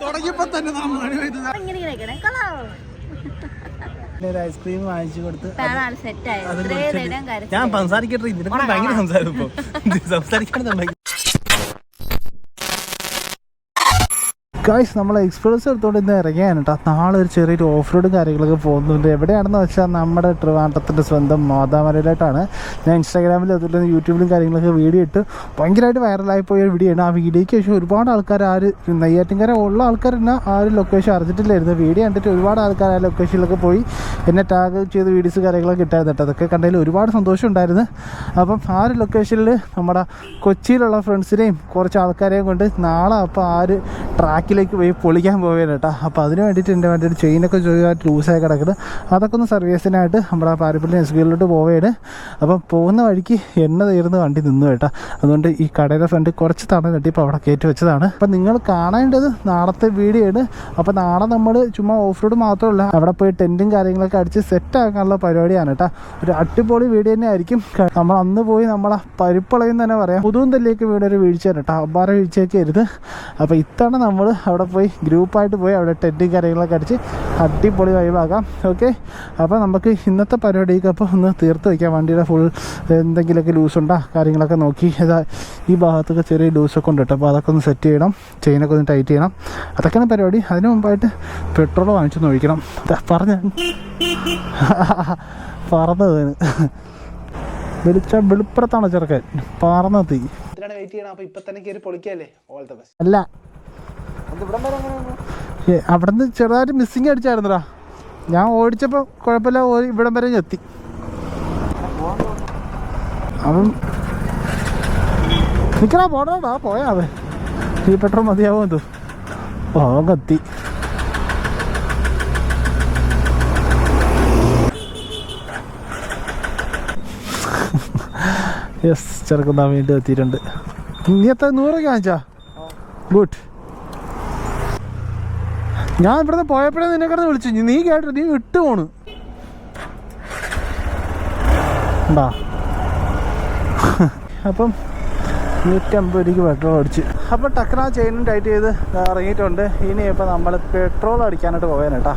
തുടങ്ങിയപ്പോ തന്നെ ഐസ്ക്രീം വാങ്ങിച്ചു കൊടുത്ത് ഞാൻ സംസാരിക്കട്ടെ. ഇതിനൊക്കെ ഭയങ്കര സംസാരം ഇപ്പൊ സംസാരിക്കണം. ഗായ്സ് നമ്മൾ എക്സ്പ്രസ് എടുത്തുകൊണ്ട് ഇന്ന് ഇറങ്ങിയാണ് കേട്ടോ. നാളെ ഒരു ചെറിയൊരു ഓഫ് റോഡും കാര്യങ്ങളൊക്കെ പോകുന്നുണ്ട്. എവിടെയാണെന്ന് വെച്ചാൽ നമ്മുടെ ട്രിവാൻഡ്രത്തിൻ്റെ സ്വന്തം മാതാമലയിലായിട്ടാണ്. ഞാൻ ഇൻസ്റ്റാഗ്രാമിൽ അതുപോലെ യൂട്യൂബിലും കാര്യങ്ങളൊക്കെ വീഡിയോ ഇട്ട് ഭയങ്കരമായിട്ട് വൈറലായി പോയ വീഡിയോയാണ്. ആ വീഡിയോയ്ക്ക് ശേഷം ഒരുപാട് ആൾക്കാർ നെയ്യാറ്റിൻകര ഉള്ള ആൾക്കാർ തന്നെ ആ ഒരു ലൊക്കേഷൻ അറിഞ്ഞിട്ടില്ലായിരുന്നു. വീഡിയോ കണ്ടിട്ട് ഒരുപാട് ആൾക്കാർ ആ ലൊക്കേഷനിലൊക്കെ പോയി എന്നെ ടാഗ് ചെയ്ത് വീഡിയോസ് കാര്യങ്ങളൊക്കെ ഇട്ടായിരുന്നു കേട്ടോ. അതൊക്കെ കണ്ടതിൽ ഒരുപാട് സന്തോഷം ഉണ്ടായിരുന്നു. അപ്പം ആ ഒരു ലൊക്കേഷനിൽ നമ്മുടെ കൊച്ചിയിലുള്ള ഫ്രണ്ട്സിനെയും കുറച്ച് ആൾക്കാരെയും കൊണ്ട് നാളെ അപ്പോൾ ആ ഒരു ട്രാക്കിലേക്ക് പോയി പൊളിക്കാൻ പോവുകയാണ് കേട്ടോ. അപ്പോൾ അതിന് വേണ്ടിയിട്ട് എൻ്റെ വേണ്ടി ഒരു ചെയിനൊക്കെ ചെറുതായിട്ട് ലൂസായി കിടക്കുന്നത് അതൊക്കെ ഒന്ന് സർവീസിനായിട്ട് നമ്മുടെ പാരപ്പള്ളി എസ്ബിയിലോട്ട് പോവുകയാണ്. അപ്പം പോകുന്ന വഴിക്ക് എണ്ണ തീർന്ന് വണ്ടി നിന്നു കേട്ടോ. അതുകൊണ്ട് ഈ കടയുടെ ഫ്രണ്ട് കുറച്ച് തടം കെട്ടിയപ്പോൾ അവിടെ കയറ്റി വെച്ചതാണ്. അപ്പം നിങ്ങൾ കാണേണ്ടത് നാളത്തെ വീഡിയോ ആണ്. അപ്പോൾ നാളെ നമ്മൾ ചുമ്മാ ഓഫ് റോഡ് മാത്രമല്ല അവിടെ പോയി ടെൻറ്റും കാര്യങ്ങളൊക്കെ അടിച്ച് സെറ്റാക്കാനുള്ള പരിപാടിയാണ് കേട്ടോ. ഒരു അടിപൊളി വീഡിയോ തന്നെ ആയിരിക്കും. നമ്മൾ അന്ന് പോയി നമ്മളെ പരിപ്പളയെന്ന് തന്നെ പറയാം പുതുന്തല്ലേക്ക് വീട് ഒരു വീഴ്ചയാണ് കേട്ടോ. അബ്ബാറ വീഴ്ചയൊക്കെ ആയിരുന്നു. അപ്പോൾ ഇത്തവണ നമ്മൾ അവിടെ പോയി ഗ്രൂപ്പായിട്ട് പോയി അവിടെ ടെൻറ്റും കാര്യങ്ങളൊക്കെ അടിച്ച് അടിപൊളി വൈബാക്കാം. ഓക്കെ, അപ്പോൾ നമുക്ക് ഇന്നത്തെ പരിപാടിക്ക് അപ്പോൾ ഒന്ന് തീർത്ത് വയ്ക്കാം. വണ്ടിയുടെ ഫുൾ എന്തെങ്കിലുമൊക്കെ ലൂസുണ്ടോ കാര്യങ്ങളൊക്കെ നോക്കി ഈ ഭാഗത്തൊക്കെ ചെറിയ ലൂസൊക്കെ ഉണ്ട് കേട്ടോ. അപ്പോൾ അതൊക്കെ ഒന്ന് സെറ്റ് ചെയ്യണം, ചെയിനൊക്കെ ഒന്ന് ടൈറ്റ് ചെയ്യണം. അതൊക്കെയാണ് പരിപാടി. അതിന് മുമ്പായിട്ട് പെട്രോൾ വാങ്ങിച്ചൊന്ന് ഒഴിക്കണം. പറന്നതിന് വെളിപ്പുറത്താണോ ചെറുക്കൻ പറന്നെത്തി വെയിറ്റ് ചെയ്യണം. അപ്പോൾ ഇപ്പം തന്നെ കയറി പൊളിക്കല്ലേ ഓൾ ദ ബെസ്റ്റ്. അല്ല അവിടെ നിന്ന് ചെറുതായിട്ട് മിസ്സിങ് അടിച്ചായിരുന്നടാ. ഞാൻ ഓടിച്ചപ്പോൾ കുഴപ്പമില്ല, ഇവിടം വരെ എത്തി. അവൻ നിൽക്കണ പോടാ പോയാ അവൻ ഈ പെട്രോൾ മതിയാവോ എന്തോ കത്തി. യെസ്, ചെറുക്കുന്ന വീണ്ടും എത്തിയിട്ടുണ്ട്. നീ എത്ര 100 വാങ്ങിച്ചാ? ഗുഡ്. ഞാൻ ഇവിടുന്ന് പോയപ്പോഴേ നിന്നെ കിടന്ന് വിളിച്ചു. നീ കേട്ടോ, നീ വിട്ടു പോണ് ഉണ്ടാ. അപ്പം 150 രൂപയ്ക്ക് പെട്രോൾ അടിച്ച് അപ്പം ടക്കന ചെയിനും ടൈറ്റ് ചെയ്ത് ഇറങ്ങിയിട്ടുണ്ട്. ഇനി ഇപ്പം നമ്മൾ പെട്രോൾ അടിക്കാനായിട്ട് പോകാനായിട്ടാ.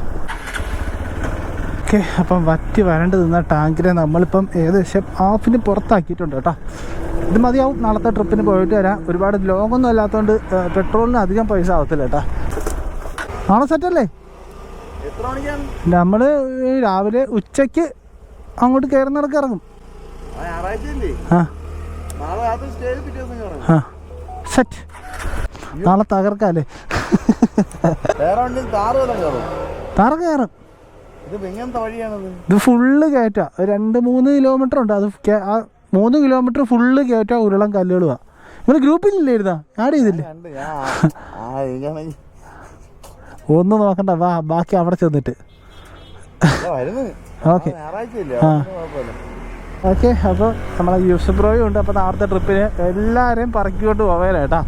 ഓക്കെ, അപ്പം വറ്റി വരണ്ട് നിന്ന ടാങ്കിനെ നമ്മളിപ്പം ഏകദേശം ഹാഫിന് പുറത്താക്കിയിട്ടുണ്ട് കേട്ടോ. ഇത് മതിയാവും. നാളത്തെ ട്രിപ്പിന് പോയിട്ട് വരാം. ഒരുപാട് ലോങ്ങൊന്നും അല്ലാത്തതുകൊണ്ട് പെട്രോളിന് അധികം പൈസ ആവത്തില്ല കേട്ടോ. നാളെ സെറ്റല്ലേ? നമ്മൾ രാവിലെ ഉച്ചയ്ക്ക് അങ്ങോട്ട് കയറുന്നിടക്ക് ഇറങ്ങും. സെറ്റ്. നാളെ തകർക്കല്ലേ? താറ കയറും. ഇത് ഫുള്ള് കയറ്റാ. 2-3 കിലോമീറ്റർ ഉണ്ട്. അത് 3 കിലോമീറ്റർ ഫുള്ള് കയറ്റാ. ഉരുളം കല്ലുകളുവാ. ഇവിടെ ഗ്രൂപ്പിലില്ലായിരുന്നാ? ആഡ് ചെയ്തില്ലേ? ഒന്നും നോക്കണ്ട, വാ. ബാക്കി അവിടെ ചെന്നിട്ട് ഓക്കെ. ഓക്കെ, അപ്പോൾ നമ്മളെ യൂസഫ് ബ്രോയും ഉണ്ട്. അപ്പോൾ നാളത്തെ ട്രിപ്പിന് എല്ലാവരെയും പറക്കിക്കൊണ്ട് പോവേലേട്ടാ.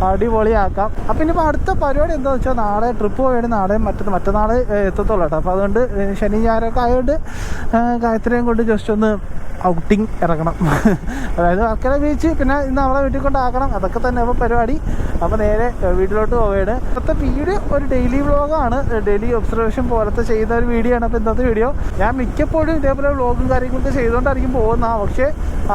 അടിപൊളിയാക്കാം. അപ്പം ഇനിയിപ്പോൾ അടുത്ത പരിപാടി എന്താണെന്ന് വെച്ചാൽ നാളെ ട്രിപ്പ് പോയാലും നാളെയും മറ്റന്നാൾ എത്തത്തുള്ളൂ കേട്ടോ. അപ്പോൾ അതുകൊണ്ട് ശനി ഞായറൊക്കെ ആയതുകൊണ്ട് ഗായത്രിയും കൊണ്ട് ജസ്റ്റ് ഒന്ന് ഔട്ടിങ് ഇറങ്ങണം. അതായത് വർക്കല ബീച്ച്, പിന്നെ ഇന്ന് അവളെ വീട്ടിൽ കൊണ്ടാക്കണം. അതൊക്കെ തന്നെ അപ്പോൾ പരിപാടി. അപ്പോൾ നേരെ വീട്ടിലോട്ട് പോവുകയാണ്. ഇപ്പോഴത്തെ വീഡിയോ ഒരു ഡെയിലി വ്ളോഗാണ്, ഡെയിലി ഒബ്സർവേഷൻ പോലത്തെ ചെയ്യുന്ന ഒരു വീഡിയോ ആണ്. അപ്പോൾ ഇന്നത്തെ വീഡിയോ ഞാൻ മിക്കപ്പോഴും ഇതേപോലെ വ്ളോഗും കാര്യങ്ങളൊക്കെ ചെയ്തുകൊണ്ടായിരിക്കും പോകുന്നതാണ്. പക്ഷേ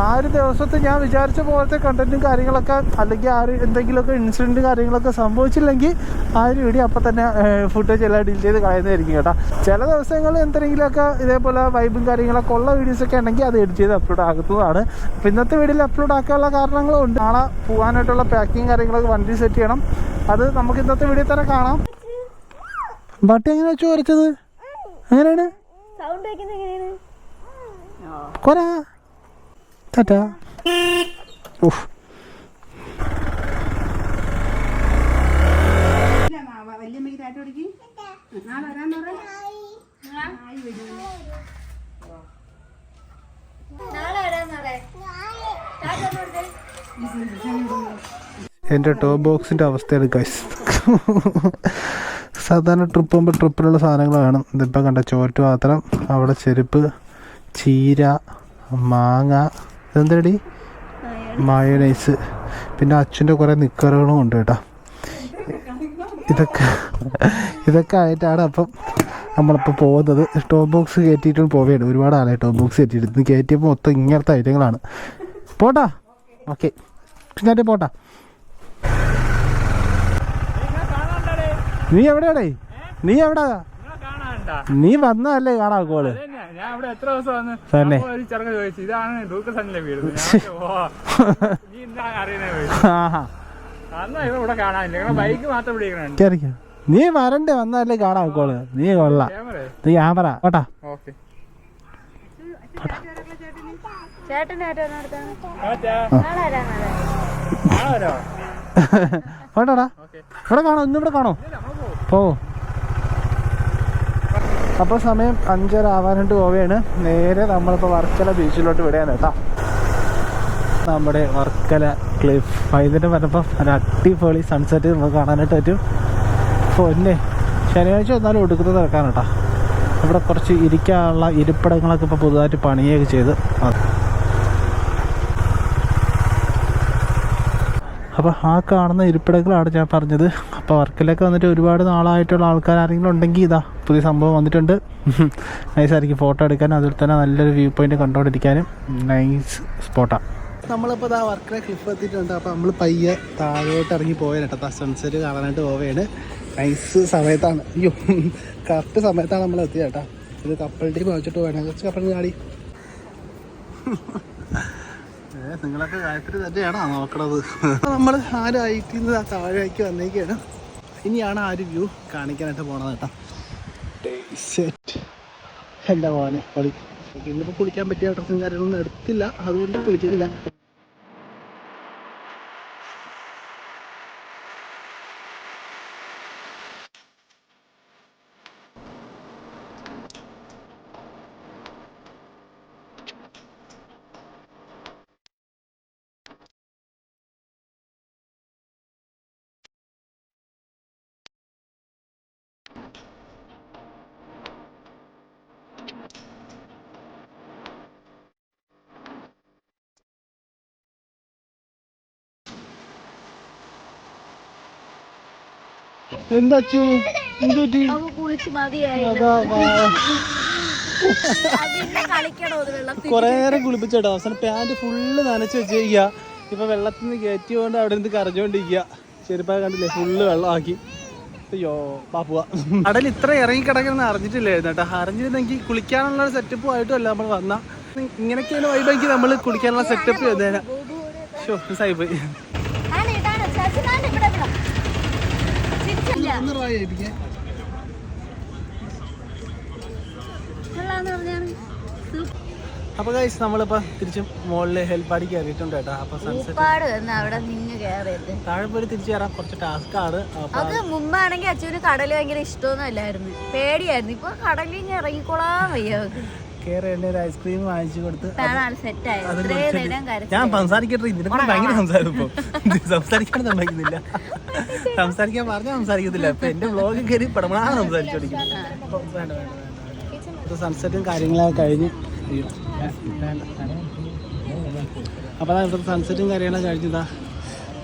ആ ഒരു ദിവസത്തെ ഞാൻ വിചാരിച്ച പോലത്തെ കണ്ടന്റും കാര്യങ്ങളൊക്കെ അല്ലെങ്കിൽ ആ ഒരു എന്തെങ്കിലുമൊക്കെ ഇൻസിഡൻറ്റ് കാര്യങ്ങളൊക്കെ സംഭവിച്ചില്ലെങ്കിൽ ആ ഒരു വീഡിയോ അപ്പം തന്നെ ഫുട്ടേജ് എല്ലാം ഡിലീറ്റ് ചെയ്ത് കളയുന്നതായിരിക്കും കേട്ടോ. ചില ദിവസങ്ങളിൽ എന്തെങ്കിലുമൊക്കെ ഇതേപോലെ വൈബും കാര്യങ്ങളൊക്കെ ഉള്ള വീഡിയോസൊക്കെ ഉണ്ടെങ്കിൽ അത് എഡിറ്റ് ചെയ്ത് അപ്ലോഡ് ആകുന്നതാണ്. അപ്പോൾ ഇന്നത്തെ വീഡിയോയിൽ അപ്ലോഡ് ആക്കാനുള്ള കാരണങ്ങളും ഉണ്ട്. നാളെ പോകാനായിട്ടുള്ള പാക്കിങ് കാര്യങ്ങളൊക്കെ വണ്ടി സെറ്റ് ചെയ്യണം. അത് നമുക്ക് ഇന്നത്തെ വീഡിയോ തന്നെ കാണാം. ബട്ടി എങ്ങനെ വെച്ചു വരച്ചത്? എങ്ങനെയാണ് കൊറ ടാറ്റാ. ഓഹ്, എൻ്റെ ടോപ്പ് ബോക്സിൻ്റെ അവസ്ഥയാണ് ഗൈസ്. സാധാരണ ട്രിപ്പ് പോകുമ്പോൾ ട്രിപ്പിലുള്ള സാധനങ്ങൾ വേണം. ഇതിപ്പോൾ കണ്ട ചോറ്റ് പാത്രം, അവിടെ ചെരുപ്പ്, ചീര, മാങ്ങ, ഇതെന്തടി മയോനൈസ്, പിന്നെ അച്ഛൻ്റെ കുറേ നിക്കറുകളും ഉണ്ട് കേട്ടോ. ഇതൊക്കെ ആയിട്ടാണ് അപ്പം നമ്മളിപ്പോൾ പോകുന്നത്. ടോപ്പ് ബോക്സ് കയറ്റിയിട്ടും പോവുകയാണ്. ഒരുപാട് ആളായി ടോപ്പ് ബോക്സ് കയറ്റിയിട്ട്. ഇത് കയറ്റിയപ്പോൾ മൊത്തം ഇങ്ങനത്തെ ഐറ്റങ്ങളാണ്. പോട്ടാ, ഓക്കെ ഞാൻ പോട്ടാ. നീ എവിടെയാടേ? നീ വന്നതല്ലേ കാണാ കോള് തന്നെ? നീ വരണ്ടേ? വന്നതല്ലേ കാണാ കോള്. നീ കൊള്ളാം. നീ ക്യാമറ പോട്ടാ. പോട്ടാടാ. ഇവിടെ കാണോ? ഇന്നിവിടെ കാണോ? പോ. അപ്പോൾ സമയം 5:30 ആവാനായിട്ട് പോവുകയാണ്. നേരെ നമ്മളിപ്പോൾ വർക്കല ബീച്ചിലോട്ട് വിടുകയാണ് കേട്ടോ. നമ്മുടെ വർക്കല ക്ലിഫ് വൈകുന്നേരം വന്നപ്പോൾ ഒരു അടിപൊളി സൺസെറ്റ് നമുക്ക് കാണാനായിട്ട് പറ്റും. പൊന്നെ ശനിയാഴ്ച വന്നാലും ഒടുക്കുന്നത് നടക്കാൻ കേട്ടോ. ഇവിടെ കുറച്ച് ഇരിക്കാനുള്ള ഇരിപ്പിടങ്ങളൊക്കെ ഇപ്പോൾ പുതുതായിട്ട് പണിയൊക്കെ ചെയ്ത്. അപ്പോൾ ആ കാണുന്ന ഇരിപ്പിടങ്ങളാണ് ഞാൻ പറഞ്ഞത്. അപ്പോൾ വർക്കിലൊക്കെ വന്നിട്ട് ഒരുപാട് നാളായിട്ടുള്ള ആൾക്കാർ ആരെങ്കിലും ഉണ്ടെങ്കിൽ ഇതാ പുതിയ സംഭവം വന്നിട്ടുണ്ട്. നൈസായിരിക്കും ഫോട്ടോ എടുക്കാനും അതുപോലെ തന്നെ നല്ലൊരു വ്യൂ പോയിന്റ് കണ്ടുകൊണ്ടിരിക്കാനും നൈസ് സ്പോട്ടാണ്. നമ്മളിപ്പോൾ ഇതാ വർക്കല ക്ലിഫ് എത്തിയിട്ടുണ്ട്. അപ്പോൾ നമ്മൾ പയ്യെ താഴോട്ട് ഇറങ്ങി പോവുകയാണ് കേട്ടോ. സൺസെറ്റ് കാണാനായിട്ട് പോവുകയാണ്. നൈസ് സമയത്താണ്. അയ്യോ, കറക്റ്റ് സമയത്താണ് നമ്മൾ എത്തിയത് കേട്ടോ. ഇത് കപ്പൽ ടീം വെച്ചിട്ട് വേണം. കുറച്ച് കപ്പൽ ചാടി. നിങ്ങളൊക്കെ കാര്യത്തിൽ തന്നെയാണോ നോക്കണത്? നമ്മൾ ആ ഒരു ഹൈറ്റിൽ നിന്ന് താഴേക്ക് വന്നേക്കാണ്. ഇനിയാണ് ആ ഒരു വ്യൂ കാണിക്കാനായിട്ട് പോണത് കേട്ടോ. എൻ്റെ മോനെ പൊളി. ഇന്നിപ്പോൾ കുളിക്കാൻ പറ്റിയ ഡ്രസ്സും കാര്യങ്ങളൊന്നും എടുത്തില്ല, അതുകൊണ്ട് കുളിച്ചിട്ടില്ല. എന്താ കൊറേ നേരം കുളിപ്പിച്ചോട്ടോ. അവസാനം പാന്റ് ഫുള്ള് നനച്ച് വെച്ചിരിക്കുക. ഇപ്പൊ വെള്ളത്തിൽ നിന്ന് കയറ്റിയോണ്ട് അവിടെ നിന്ന് കരഞ്ഞോണ്ടിരിക്കുക. ചെരുപ്പാ കണ്ടില്ലേ, ഫുള്ള് വെള്ളമാക്കി. അയ്യോ പാപ്പുക. കടൽ ഇത്ര ഇറങ്ങിക്കിടക്കണമെന്ന് അറിഞ്ഞിട്ടില്ലായിരുന്നു കേട്ടോ. അറിഞ്ഞിരുന്നെങ്കിൽ കുളിക്കാനുള്ള സെറ്റപ്പും ആയിട്ടും അല്ല നമ്മൾ വന്ന. ഇങ്ങനെയൊക്കെയാണ് വൈബെങ്കിൽ നമ്മൾ കുളിക്കാനുള്ള സെറ്റപ്പ് ചെയ്തേനെ. മിസ്സായിപ്പോയി. അപ്പൊ ഗൈസ് നമ്മളിപ്പോ തിരിച്ചും മുകളില് ഹെൽപ്പാടി കയറിയിട്ടുണ്ട് കേട്ടോ. അപ്പൊ താഴെ പോയി തിരിച്ചു കയറാൻ കുറച്ച് ടാസ്ക് ആണ്. അത് മുമ്പാണെങ്കിൽ അച്ഛന് കടല് ഭയങ്കര ഇഷ്ടമൊന്നും അല്ലായിരുന്നു, പേടിയായിരുന്നു. ഇപ്പൊ കടലിൽ നിന്ന് ഇറങ്ങിക്കോളാൻ വയ്യ. ഒരു ഐസ്ക്രീം വാങ്ങിച്ചു കൊടുത്ത് ഞാൻ സംസാരിക്കട്ടെ. ഇതിനെ ഭയങ്കര സംസാരം. ഇപ്പൊ സംസാരിക്കാൻ സമ്മതിക്കുന്നില്ല. സംസാരിക്കാൻ പറഞ്ഞാൽ സംസാരിക്കത്തില്ല. ഇപ്പൊ എന്റെ വ്ളോഗ് കയറി പടമാണ് സംസാരിച്ചോണ്ടിരിക്കുന്നത്. സൺസെറ്റും കാര്യങ്ങളൊക്കെ കഴിഞ്ഞ് അപ്പൊ ഇവിടുത്തെ സൺസെറ്റും കാര്യങ്ങളൊക്കെ കഴിഞ്ഞതാ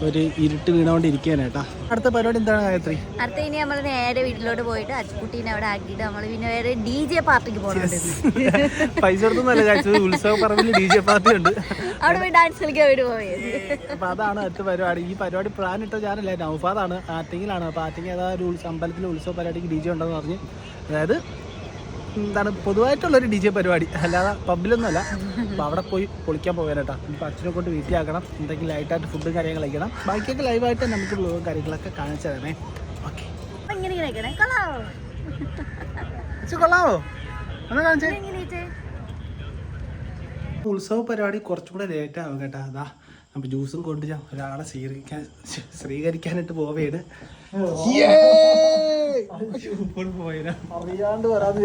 ഒരു ഇരുട്ട് വീണോണ്ടിരിക്കുകയാണ് കേട്ടോ. അടുത്ത പരിപാടി എന്താണ് ഗായത്രി? അടുത്ത ഇനി നമ്മൾ നേരെ വീട്ടിലോട്ട് പോയിട്ട് അച്ചുകുട്ടീനെ അവിടെ ആക്കിയിട്ട് നമ്മൾ പിന്നെ വേറെ DJ പാർട്ടിക്ക് പോകുന്നുണ്ട്. പൈസ കൊടുത്തൊന്നുമല്ല കഴിച്ചത്, ഉത്സവ പറമ്പിൽ DJ പാർട്ടി ഉണ്ട്. അവിടെ പോയി ഡാൻസ് കളിക്കാൻ വേണ്ടി പോയത്. അപ്പൊ അതാണ് അടുത്ത പരിപാടി. ഈ പരിപാടി പ്ലാൻ ഇട്ടോ ഞാനല്ല, നൗഫാദാണ്. ആറ്റിങ്ങിലാണ്. അപ്പൊ ആറ്റിങ് അതായത് അമ്പലത്തിലെ ഉത്സവ പരിപാടിക്ക് DJ ഉണ്ടെന്ന് പറഞ്ഞ്, അതായത് എന്താണ് പൊതുവായിട്ടുള്ളൊരു DJ പരിപാടി, അല്ലാതെ പബ്ബിലൊന്നും അല്ല. അപ്പോൾ അവിടെ പോയി പൊളിക്കാൻ പോകാനായിട്ടാ. ഇപ്പോൾ അച്ഛനെ കൊണ്ട് വീട്ടിലാക്കണം, എന്തെങ്കിലും ലൈറ്റായിട്ട് ഫുഡും കാര്യങ്ങൾ കഴിക്കണം. ബാക്കിയൊക്കെ ലൈവായിട്ട് നമുക്ക് വ്ലോഗും കാര്യങ്ങളൊക്കെ കാണിച്ചു തരണേ. ഓക്കെ, കൊള്ളാവോ? എന്നാ കാണിച്ചേ. ഉത്സവ പരിപാടി കുറച്ചും കൂടെ ലേറ്റ് ആവും കേട്ടോ. അതാ അപ്പോൾ ജ്യൂസും കൊണ്ട് ഞാൻ ഒരാളെ സ്വീകരിക്കാനായിട്ട് പോവുകയാണ്. അറിയാണ്ട് വരാന്ന്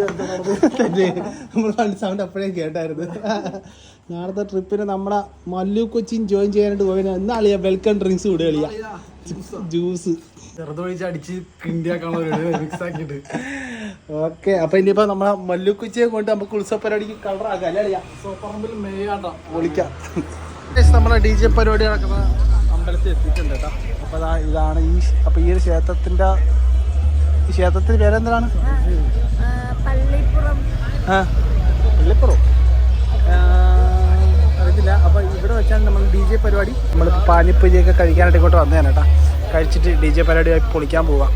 നമ്മൾ സൗണ്ട് അപ്പോഴേ കേട്ടായിരുന്നു. നാളത്തെ ട്രിപ്പിന് നമ്മളെ മല്ലു കൊച്ചിൻ ജോയിൻ ചെയ്യാനായിട്ട് പോയി. എന്നാളിയാ വെൽക്കം ഡ്രിങ്ക്സ് വിടുക കളിയാ, ജ്യൂസ് ചെറുതൊഴിച്ചടിച്ച് കിണ്ടിയാക്കാണോട്ട്. ഓക്കെ, അപ്പൊ ഇനിയിപ്പോ നമ്മളെ മല്ലു കൊച്ചിയെ കൊണ്ട് നമുക്ക് ഉത്സവ പരിപാടിക്ക് കളറാക്കാം അല്ലേ കളിയാ. പറമ്പിൽ മെയ്യാട്ടോ വിളിക്കാം. നമ്മളെ DJ പരിപാടി നടക്കുന്ന അമ്പലത്തിൽ എത്തിയിട്ടുണ്ട് കേട്ടോ. അപ്പോൾ ഇതാണ് ഈ ഒരു ക്ഷേത്രത്തിൻ്റെ ക്ഷേത്രത്തിന് പേരെന്താണ്? പള്ളിപ്പുറം. പള്ളിപ്പുറം അറിയത്തില്ല. അപ്പോൾ ഇവിടെ വെച്ചാണ് നമ്മൾ DJ പരിപാടി. നമ്മൾ പാനിപ്പൂരിയൊക്കെ കഴിക്കാനായിട്ട് ഇങ്ങോട്ട് വന്നതാണ് കേട്ടോ. കഴിച്ചിട്ട് DJ പരിപാടിയായി പൊളിക്കാൻ പോവാം.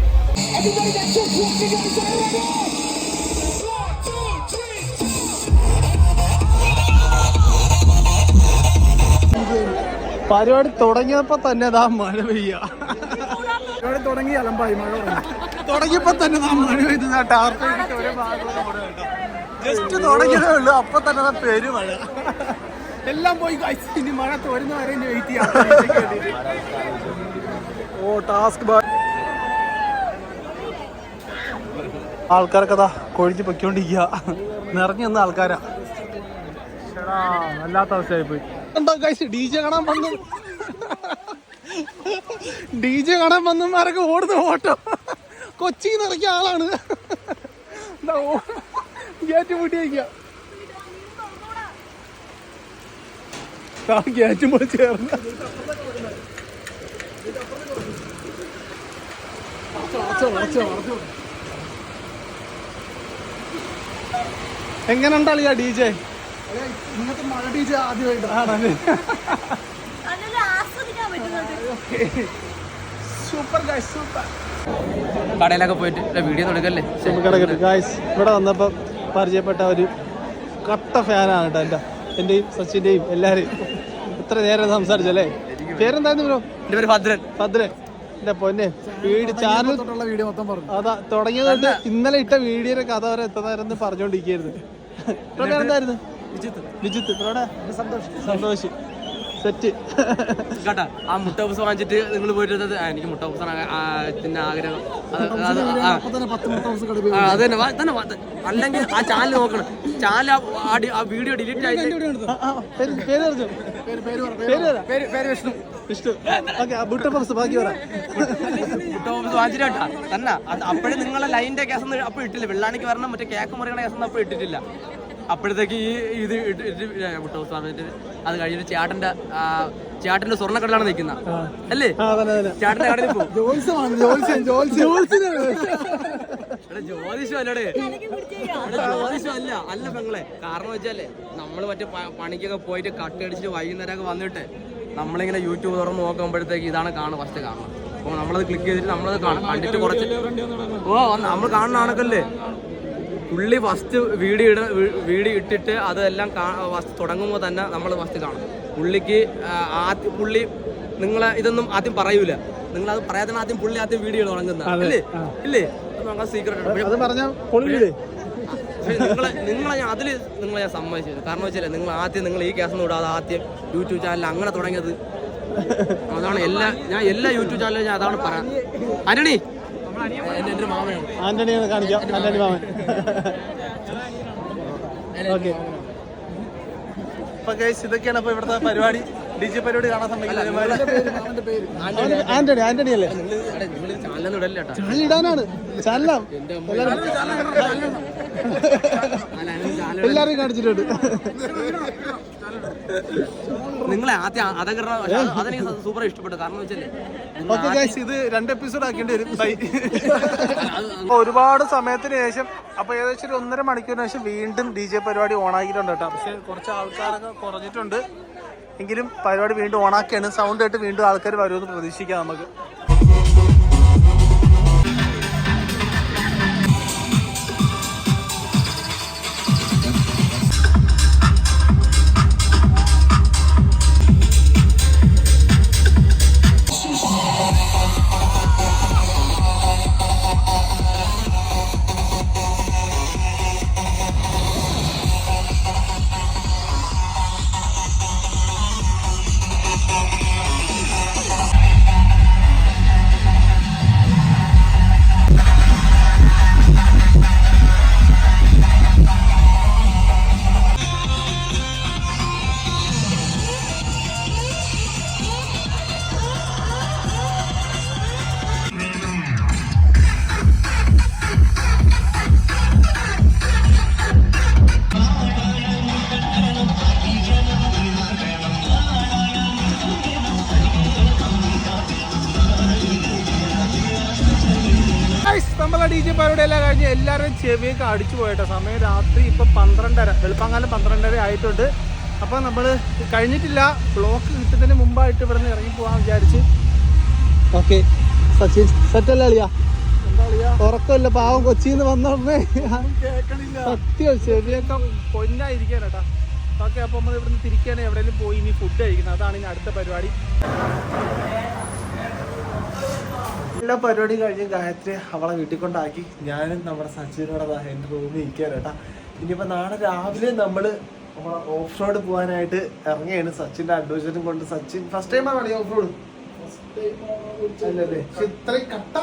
പരിപാടി തുടങ്ങിയപ്പോ തന്നെ ദാ മഴ പെയ്യ. പരിപാടി തുടങ്ങി അലമ്പായി. മഴ തുടങ്ങിയപ്പോ തന്നെ ദാ മഴ പെയ്ത് ടാർപ്പിട്ട് ഒരു ഭാഗം ജസ്റ്റ് തുടങ്ങിയതേ ഉള്ളൂ. അപ്പൊ തന്നെ പെരുമഴ. എല്ലാം പോയി ഇനി മഴ തോരുന്ന വരെ വെയിറ്റ് ചെയ്യാം. ഓ ടാസ്ക് ആൾക്കാരൊക്കെ അതാ കൊഴിച്ച് പൊയ്ക്കൊണ്ടിരിക്കുക. നിറഞ്ഞു നിന്ന ആൾക്കാരാ. വല്ലാത്ത അവസ്ഥയായി പോയി. DJ കാണാൻ വന്നമാരൊക്കെ ഓടുന്ന ഓട്ടോ. കൊച്ചി നിറയ്ക്കിയ ആളാണ്. ഏറ്റുമുട്ടിയിരിക്കുക. ഏറ്റുമ്പോൾ ചേർന്ന് എങ്ങനെയുണ്ടാളിയാ DJ? ഇങ്ങനത്തെ മഴ DJ ആദ്യമായിട്ടാണ്. Super guys, super. കടയിലൊക്കെ പോയിട്ട് വീഡിയോ എടുക്കല്ലേ. ഗൈസ് ഇവിടെ വന്നപ്പോൾ പരിചയപ്പെട്ട ഒരു കട്ട ഫാനാണ് കേട്ടോ. എന്റെയും സച്ചിന്റെയും എല്ലാരെയും ഇത്ര നേരം സംസാരിച്ചല്ലേ. പേരെന്തായിരുന്നു ബ്രോ? എൻ്റെ പേര് ഭദ്രൻ. ഭദ്രൻ എന്റെ പൊന്നെ. ചാനൽ വീഡിയോ മൊത്തം പറഞ്ഞു. അതാ തുടങ്ങിയത് ഇന്നലെ ഇട്ട വീഡിയോയുടെ കഥ വരെ എത്തുന്നവരെന്ന് പറഞ്ഞോണ്ടിരിക്കുന്നു. പേരെന്തായിരുന്നു? വിജിത്ത്. സന്തോഷ് സെറ്റ് കേട്ടാ. ആ മുട്ട പപ്സ് വാങ്ങിച്ചിട്ട് നിങ്ങൾ പോയിട്ട് എനിക്ക് മുട്ട പപ്സാണ് ആഗ്രഹം. അത് തന്നെ. അല്ലെങ്കിൽ ആ ചാനൽ നോക്കണം. ചാനൽ ആ വീഡിയോ ഡിലീറ്റ് ആയിട്ട് വിഷ്ണു. മുട്ട പപ്സ് ബാക്കി പറ. മുട്ട പപ്സ് വാങ്ങിച്ചിട്ടാ തന്നെ. അപ്പോഴും നിങ്ങളെ ലൈനിന്റെ കേസ് അപ്പൊ ഇട്ടില്ല. വെള്ളാണിക്ക് വരണം മറ്റേ കേക്ക് മുറിയുടെ കേസൊന്നും അപ്പൊ ഇട്ടിട്ടില്ല. അപ്പോഴത്തേക്ക് ഈ ഇത് മുട്ട പപ്സ് വാങ്ങിച്ചിട്ട് അത് കഴിഞ്ഞിട്ട് ചേട്ടന്റെ സ്വർണ്ണക്കടലാണ് നിൽക്കുന്ന അല്ലേ? ചേട്ടന്റെ കടയിൽ പോകും. ജ്യോതിഷം അല്ലടേ, ജ്യോതിഷം അല്ല പെങ്ങളെ. കാരണം വെച്ചാലേ നമ്മള് മറ്റേ പണിക്കൊക്കെ പോയിട്ട് കട്ടടിച്ചിട്ട് വൈകുന്നേരമൊക്കെ വന്നിട്ട് നമ്മളിങ്ങനെ യൂട്യൂബ് തുറന്ന് നോക്കുമ്പോഴത്തേക്ക് ഇതാണ് ഫസ്റ്റ് കാണണം. അപ്പോൾ നമ്മളത് ക്ലിക്ക് ചെയ്തിട്ട് നമ്മളത് കാണും. കണ്ടിട്ട് കുറച്ച് നമ്മൾ കാണുന്ന ആണക്കല്ലേ. പുള്ളി ഫസ്റ്റ് വീഡിയോ ഇട്ടിട്ട് അതെല്ലാം ഫസ്റ്റ് തുടങ്ങുമ്പോൾ തന്നെ നമ്മൾ ഫസ്റ്റ് കാണും. പുള്ളിക്ക് പുള്ളി നിങ്ങളെ ഇതൊന്നും ആദ്യം പറയൂല. നിങ്ങളത് പറയാതെ ആദ്യം പുള്ളി വീഡിയോ തുടങ്ങുന്ന അല്ലേ? ഇല്ലേ? സീക്രട്ട് നിങ്ങളെ ഞാൻ സമ്മതിച്ചത്. കാരണം വെച്ചാൽ നിങ്ങൾ ഈ കേസൊന്നും വിടാതെ ആദ്യം യൂട്യൂബ് ചാനൽ അങ്ങനെ തുടങ്ങിയത്. അതാണ് ഞാൻ എല്ലാ യൂട്യൂബ് ചാനലും ഞാൻ അതാണ് പറയാം. ആന്റണി എന്റെ മാമനാണ്. ആന്റണിയാണ് കാണിക്കാം. ആന്റണി മാമൻ. ഓക്കെ. ഇതൊക്കെയാണ് അപ്പൊ ഇവിടുത്തെ പരിപാടി. DJ പരിപാടി കാണാൻ സമ്മതിക്കില്ല. ആന്റണി അല്ലേ? ചാനലൊന്നും ഇടല്ലേ കേട്ടോ. ചാനൽ ഇടാനാണ്. ചാനലാണ് എല്ലാവരും കാണിച്ചിട്ടുണ്ട്. നിങ്ങളെ ആദ്യം അതെനിക്ക് സൂപ്പർ ഇഷ്ടപ്പെട്ടു. കാരണം വെച്ചാൽ ഇത് 2 എപ്പിസോഡ് ആക്കേണ്ടി വരും. ഒരുപാട് സമയത്തിന് ശേഷം അപ്പൊ ഏകദേശം ഒരു 1.5 മണിക്കൂറിന് ശേഷം വീണ്ടും DJ പരിപാടി ഓണാക്കിയിട്ടുണ്ട് കേട്ടോ. പക്ഷെ കുറച്ച് ആൾക്കാരൊക്കെ കുറഞ്ഞിട്ടുണ്ട്. എങ്കിലും പരിപാടി വീണ്ടും ഓണാക്കിയാണ്. സൗണ്ട് ആയിട്ട് വീണ്ടും ആൾക്കാർ വരുമെന്ന് പ്രതീക്ഷിക്കാം നമുക്ക്. നമ്മളെ DJ പരിപാടി എല്ലാം കഴിഞ്ഞ് എല്ലാവരും ചെവിയൊക്കെ അടിച്ചു പോയിട്ടോ. സമയം രാത്രി ഇപ്പം 12:30, വെളുപ്പാങ്കാലം 12:30 ആയിട്ടുണ്ട്. അപ്പം നമ്മൾ കഴിഞ്ഞിട്ടില്ല. ബ്ലോക്ക് കിട്ടുന്നതിന് മുമ്പായിട്ട് ഇവിടെ നിന്ന് ഇറങ്ങി പോകാൻ വിചാരിച്ച്. ഓക്കെ സച്ചിൻ സെറ്റല്ലേ അളിയാ? ഉറക്കമില്ല പാവം കൊച്ചിന്ന് വന്നോടനെ സത്യം ചെവിയൊക്കെ പൊന്നായിരിക്കാനേട്ടാ. ഓക്കെ അപ്പം നമ്മൾ ഇവിടുന്ന് തിരിക്കുകയാണെങ്കിൽ എവിടെയെങ്കിലും പോയി ഇനി ഫുഡ് കഴിക്കുന്നത്. അതാണ് ഇനി അടുത്ത പരിപാടി. എല്ലാ പരിപാടി കഴിഞ്ഞ് ഗായത്രി അവളെ വീട്ടിൽ കൊണ്ടാക്കി ഞാനും നമ്മുടെ സച്ചിനോടെ എൻ്റെ റൂമിൽ ഇരിക്കാനേട്ടാ. ഇനിയിപ്പോൾ നാളെ രാവിലെ നമ്മൾ നമ്മളെ ഓഫ് റോഡ് പോകാനായിട്ട് ഇറങ്ങിയാണ് സച്ചിൻ്റെ അഡ്വൈസറും കൊണ്ട്. സച്ചിൻ ഫസ്റ്റ് ടൈം ആണോ ഓഫ് റോഡ്? അല്ലല്ലേ, പക്ഷെ ഇത്രയും കട്ട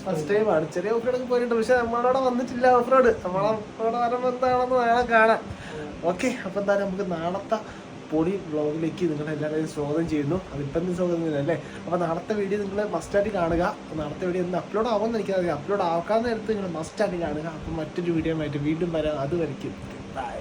ഫസ്റ്റ് ടൈം ആണ്. ചെറിയ ഓഫ് റോഡൊക്കെ പോയിട്ടുണ്ട്, പക്ഷെ നമ്മളവിടെ വന്നിട്ടില്ല ഓഫ് റോഡ്. നമ്മളവിടെ വരുമ്പോൾ എന്താണെന്ന് നാളെ കാണാം. ഓക്കെ, അപ്പം എന്തായാലും നമുക്ക് നാളത്തെ പൊടി വ്ളോഗിലേക്ക് നിങ്ങളെല്ലാവരെയും സ്വാഗതം ചെയ്യുന്നു. അതിപ്പം സ്വാഗതം ചെയ്യുന്നല്ലേ. അപ്പോൾ നാളത്തെ വീഡിയോ നിങ്ങൾ മസ്റ്റായിട്ട് കാണുക. നാളത്തെ വീഡിയോ ഒന്ന് അപ്ലോഡ് ആവുമെന്ന് എനിക്കറിയാം. അപ്ലോഡ് ആക്കാൻ നേരത്ത് നിങ്ങൾ മസ്റ്റായിട്ട് കാണുക. അപ്പം മറ്റൊരു വീഡിയോ ആയിട്ട് വീണ്ടും വരാം. അത് വരയ്ക്കും. ബൈ.